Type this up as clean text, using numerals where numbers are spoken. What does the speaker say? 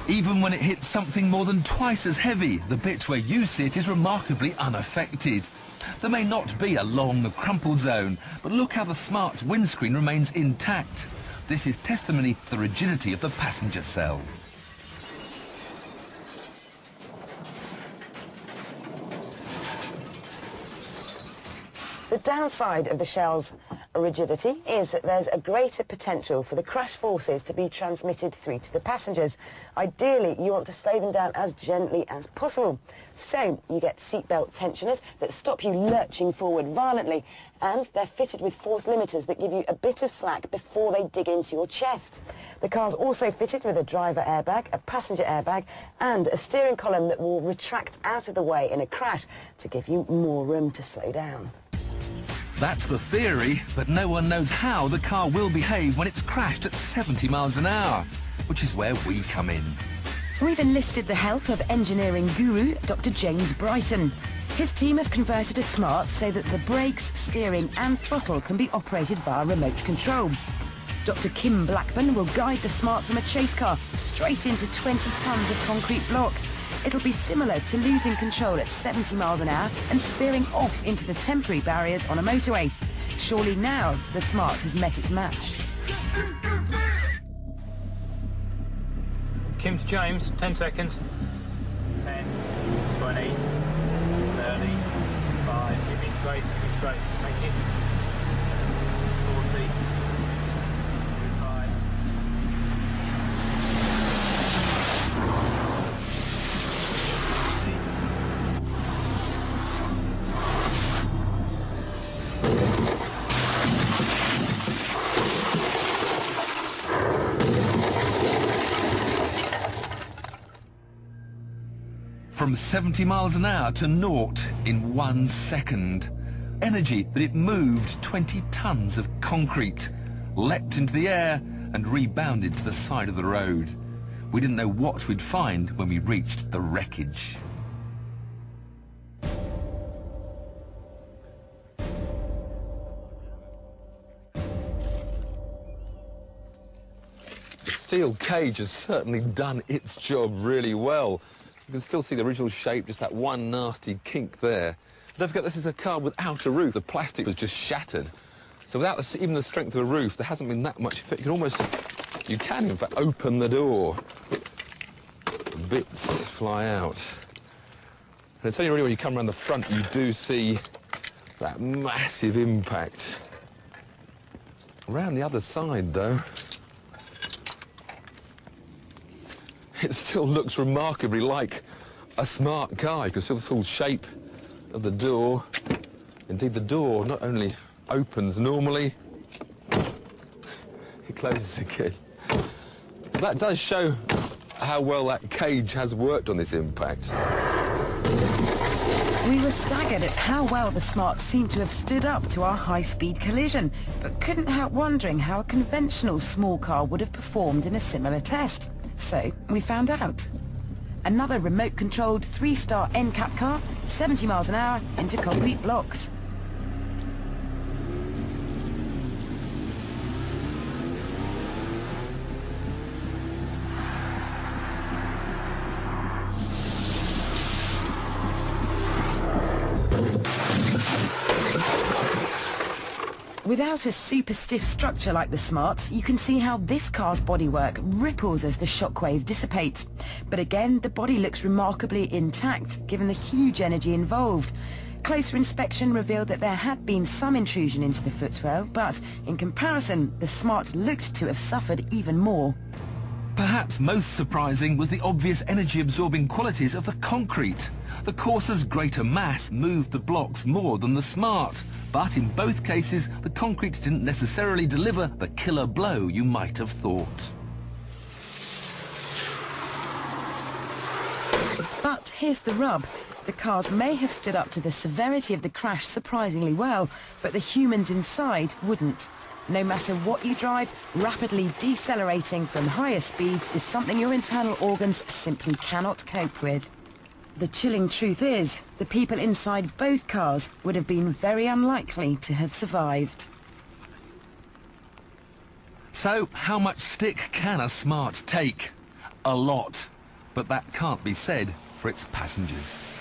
Even when it hits something more than twice as heavy, the bit where you sit is remarkably unaffected. There may not be a long, crumpled zone, but look how the Smart's windscreen remains intact. This is testimony to the rigidity of the passenger cell. The downside of the shell's rigidity is that there's a greater potential for the crash forces to be transmitted through to the passengers. Ideally, you want to slow them down as gently as possible. So you get seatbelt tensioners that stop you lurching forward violently, and they're fitted with force limiters that give you a bit of slack before they dig into your chest. The car's also fitted with a driver airbag, a passenger airbag, and a steering column that will retract out of the way in a crash to give you more room to slow down. That's the theory, but no one knows how the car will behave when it's crashed at 70 miles an hour, which is where we come in. We've enlisted the help of engineering guru Dr. James Brighton. His team have converted a Smart so that the brakes, steering and throttle can be operated via remote control. Dr. Kim Blackburn will guide the Smart from a chase car straight into 20 tonnes of concrete block. It'll be similar to losing control at 70 miles an hour and spearing off into the temporary barriers on a motorway. Surely now the Smart has met its match. Kim to James, 10 seconds. 10, 20, 30, 5, give me straight, thank you. 40, 5. From 70 miles an hour to naught in 1 second. Energy that it moved 20 tonnes of concrete, leapt into the air and rebounded to the side of the road. We didn't know what we'd find when we reached the wreckage. The steel cage has certainly done its job really well. You can still see the original shape, just that one nasty kink there. Don't forget, this is a car without a roof. The plastic was just shattered. So without even the strength of a roof, there hasn't been that much effect. You can in fact open the door. Bits fly out. And it's only really when you come around the front you do see that massive impact. Around the other side, though, it still looks remarkably like a Smart car. You can see the full shape of the door. Indeed, the door not only opens normally, it closes again. So that does show how well that cage has worked on this impact. We were staggered at how well the Smart seemed to have stood up to our high-speed collision, but couldn't help wondering how a conventional small car would have performed in a similar test. So we found out. Another remote-controlled 3-star NCAP car, 70 miles an hour into concrete blocks. Without a super stiff structure like the Smart's, you can see how this car's bodywork ripples as the shockwave dissipates. But again, the body looks remarkably intact, given the huge energy involved. Closer inspection revealed that there had been some intrusion into the footwell, but in comparison, the Smart looked to have suffered even more. Perhaps most surprising was the obvious energy-absorbing qualities of the concrete. The Corsa's greater mass moved the blocks more than the Smart, but in both cases, the concrete didn't necessarily deliver the killer blow you might have thought. But here's the rub. The cars may have stood up to the severity of the crash surprisingly well, but the humans inside wouldn't. No matter what you drive, rapidly decelerating from higher speeds is something your internal organs simply cannot cope with. The chilling truth is, the people inside both cars would have been very unlikely to have survived. So, how much stick can a Smart take? A lot. But that can't be said for its passengers.